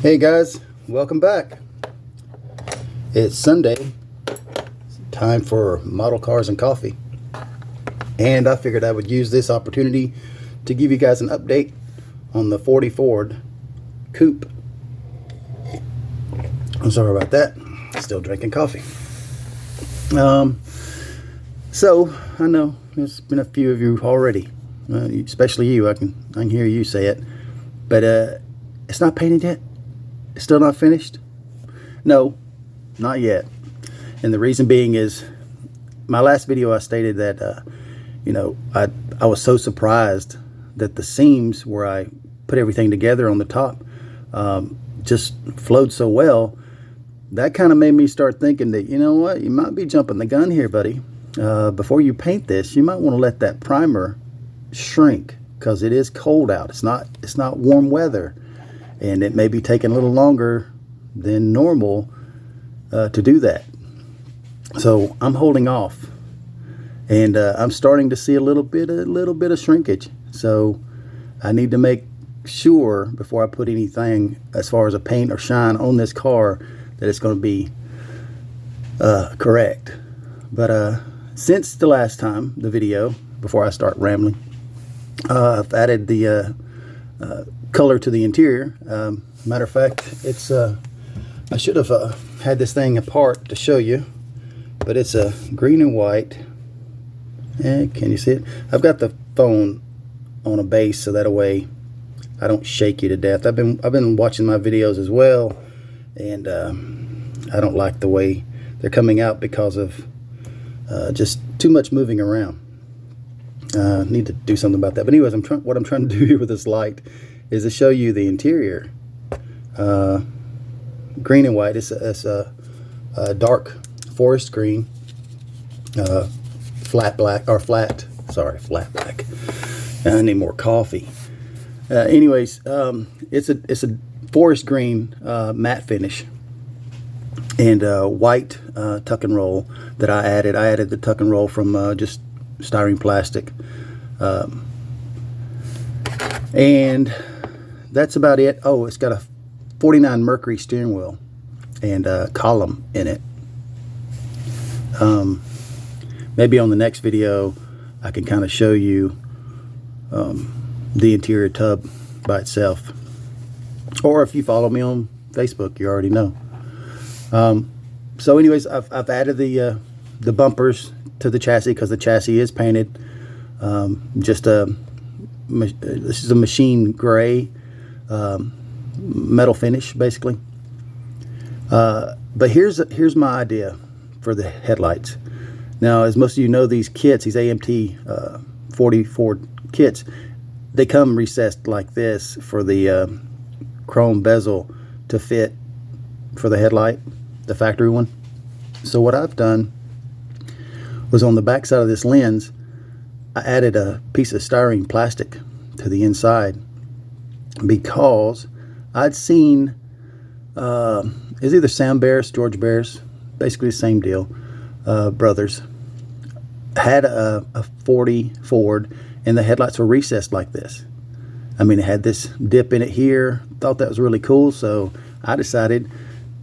Hey guys, welcome back. It's Sunday, time for model cars and coffee, and I figured I would use this opportunity to give you guys an update on the 40 Ford coupe. I'm sorry about that, still drinking coffee. So I know there's been a few of you already, especially you. I can hear you say it, but it's not painted yet. It's still not finished? No, not yet. And the reason being is, my last video I stated that I was so surprised that the seams where I put everything together on the top just flowed so well. That kind of made me start thinking that, you know what, you might be jumping the gun here, buddy. Before you paint this, you might want to let that primer shrink, because it is cold out. It's not warm weather, and it may be taking a little longer than normal to do that. So I'm holding off, and I'm starting to see a little bit of shrinkage. So I need to make sure before I put anything as far as a paint or shine on this car that it's going to be correct. But since the last time, the video, before I start rambling, I've added the color to the interior. Matter of fact, it's I should have had this thing apart to show you, but it's a green and white. Can you see it? I've got the phone on a base so that way I don't shake you to death. I've been watching my videos as well, and I don't like the way they're coming out because of just too much moving around. Need to do something about that. But anyways, what I'm trying to do here with this light is to show you the interior. Green and white. It's a dark forest green, flat black. I need more coffee. Anyways, it's a forest green matte finish, and white tuck and roll that I added. I added the tuck and roll from just styrene plastic, and that's about it. Oh, it's got a 49 Mercury steering wheel and a column in it. Maybe on the next video I can kind of show you the interior tub by itself, or if you follow me on Facebook, you already know. So anyways, I've added the bumpers to the chassis because the chassis is painted. This is a machine gray metal finish, basically. But here's my idea for the headlights. Now, as most of you know, these kits, these AMT 40 Ford kits, they come recessed like this for the chrome bezel to fit for the headlight, the factory one. So what I've done was, on the back side of this lens, I added a piece of styrene plastic to the inside, because I'd seen it's either Sam Barris, George Barris, basically the same deal, brothers, had a 40 Ford, and the headlights were recessed like this. I mean, it had this dip in it here. Thought that was really cool, so I decided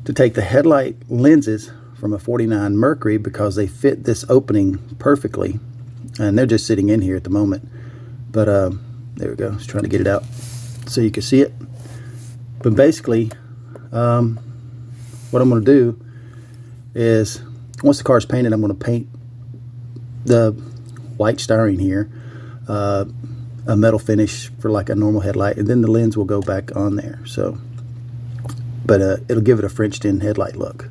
to take the headlight lenses from a 49 Mercury, because they fit this opening perfectly, and they're just sitting in here at the moment. But there we go. I was trying to get it out so you can see it. But basically, what I'm going to do is, once the car's painted, I'm going to paint the white styrene here, a metal finish for like a normal headlight, and then the lens will go back on there. So, but it'll give it a French-in headlight look.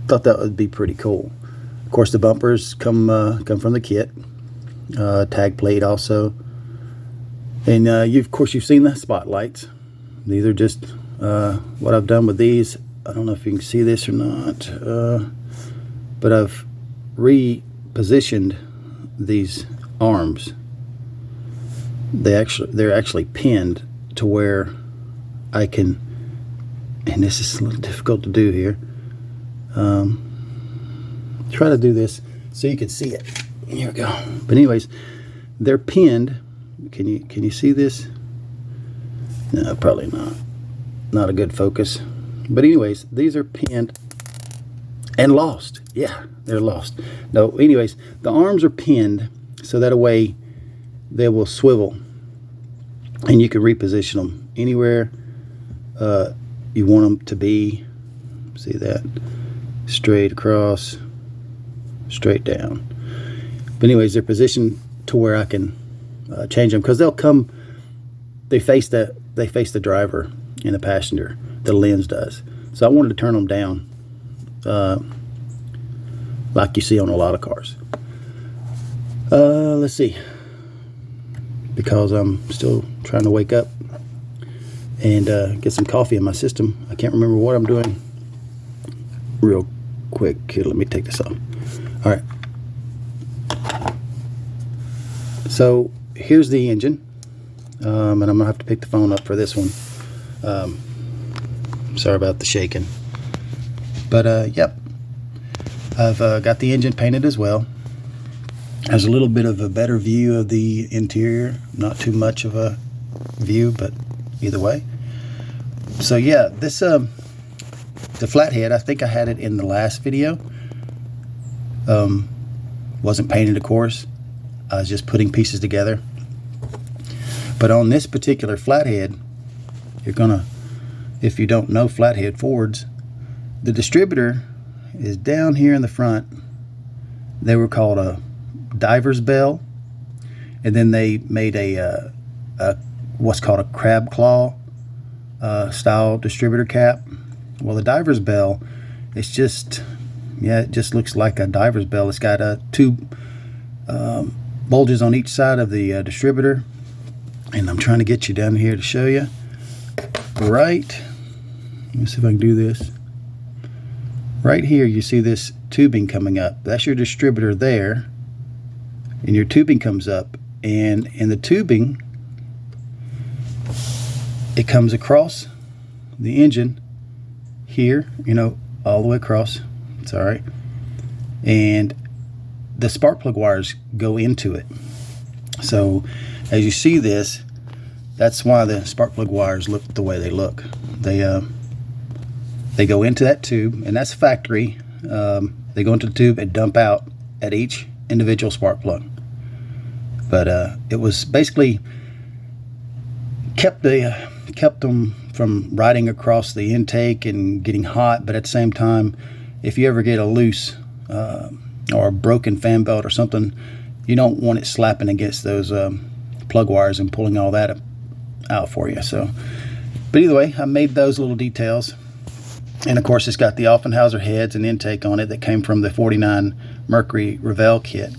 Thought that would be pretty cool. Of course, the bumpers come from the kit, tag plate also, and of course you've seen the spotlights. These are just what I've done with these. I don't know if you can see this or not, but I've repositioned these arms. They're actually pinned to where I can, and this is a little difficult to do here. Try to do this so you can see it. Here we go. But anyways, they're pinned. Can you see this? No, probably not. not a good focus. But anyways, these are pinned and lost. Yeah, they're lost. No, anyways, the arms are pinned so that a way they will swivel, and you can reposition them anywhere you want them to be. See that? Straight across, straight down. But anyways, they're positioned to where I can change them, because they'll come. They face the driver and the passenger. The lens does. So I wanted to turn them down, like you see on a lot of cars. Let's see, because I'm still trying to wake up and get some coffee in my system. I can't remember what I'm doing real quick. Here, let me take this off. All right. So here's the engine, and I'm gonna have to pick the phone up for this one. Sorry about the shaking, but yep, I've got the engine painted as well. Has a little bit of a better view of the interior, not too much of a view, but either way. So yeah, this the flathead, I think I had it in the last video. Wasn't painted, of course. I was just putting pieces together. But on this particular flathead, you're gonna, if you don't know flathead Fords, the distributor is down here in the front. They were called a diver's bell, and then they made a what's called a crab claw style distributor cap. Well, the diver's bell, it's just, yeah, it just looks like a diver's bell. It's got two bulges on each side of the distributor, and I'm trying to get you down here to show you. Right, let me see if I can do this. Right here, you see this tubing coming up. That's your distributor there, and your tubing comes up, and in the tubing, it comes across the engine here, you know, all the way across. It's all right. And the spark plug wires go into it. So as you see this, that's why the spark plug wires look the way they look. They go into that tube, and that's factory. They go into the tube and dump out at each individual spark plug. But it was basically kept them from riding across the intake and getting hot. But at the same time, if you ever get a loose or a broken fan belt or something, you don't want it slapping against those plug wires and pulling all that out for you. So, but either way, I made those little details. And of course, it's got the Offenhauser heads and intake on it that came from the 49 Mercury Revell kit.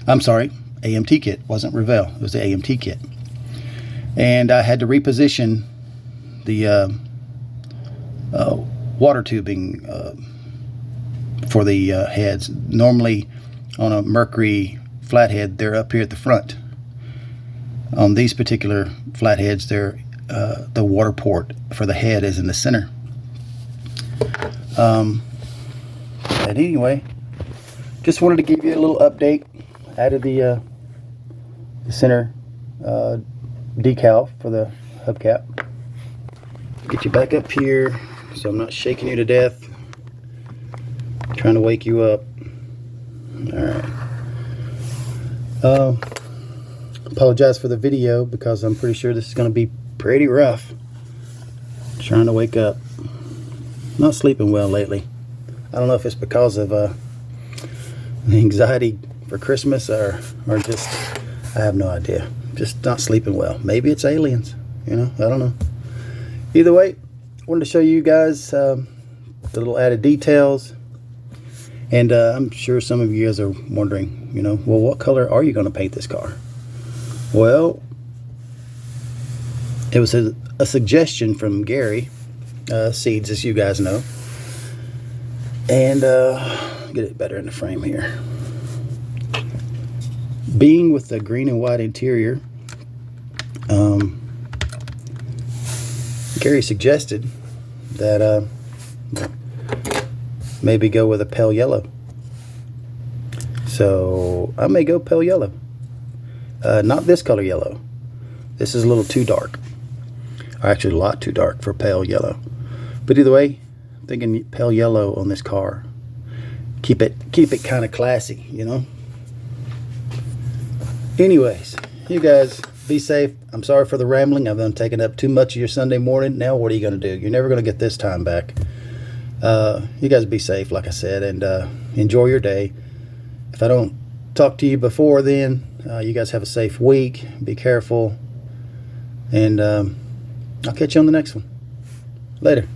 I'm sorry, AMT kit. It wasn't Revell, it was the AMT kit. And I had to reposition the water tubing for the heads. Normally on a Mercury flathead, they're up here at the front. On these particular flatheads, they're the water port for the head is in the center. But anyway, just wanted to give you a little update. Added the center decal for the hubcap. Get you back up here so I'm not shaking you to death. Trying to wake you up. Alright. Apologize for the video because I'm pretty sure this is going to be pretty rough. Trying to wake up. Not sleeping well lately. I don't know if it's because of the anxiety for Christmas or just, I have no idea. Just not sleeping well. Maybe it's aliens, you know, I don't know. Either way, I wanted to show you guys the little added details. And I'm sure some of you guys are wondering, you know, well, what color are you going to paint this car? Well, it was a suggestion from Gary Seeds, as you guys know. And get it better in the frame here. Being with the green and white interior, Gary suggested that maybe go with a pale yellow. So I may go pale yellow. Not this color yellow. This is a little too dark. Or actually a lot too dark for pale yellow. But either way, I'm thinking pale yellow on this car. Keep it kind of classy, you know. Anyways, you guys be safe. I'm sorry for the rambling. I've been taking up too much of your Sunday morning. Now what are you going to do? You're never going to get this time back. You guys be safe, like I said, and enjoy your day. If I don't talk to you before then, you guys have a safe week. Be careful. And I'll catch you on the next one. Later.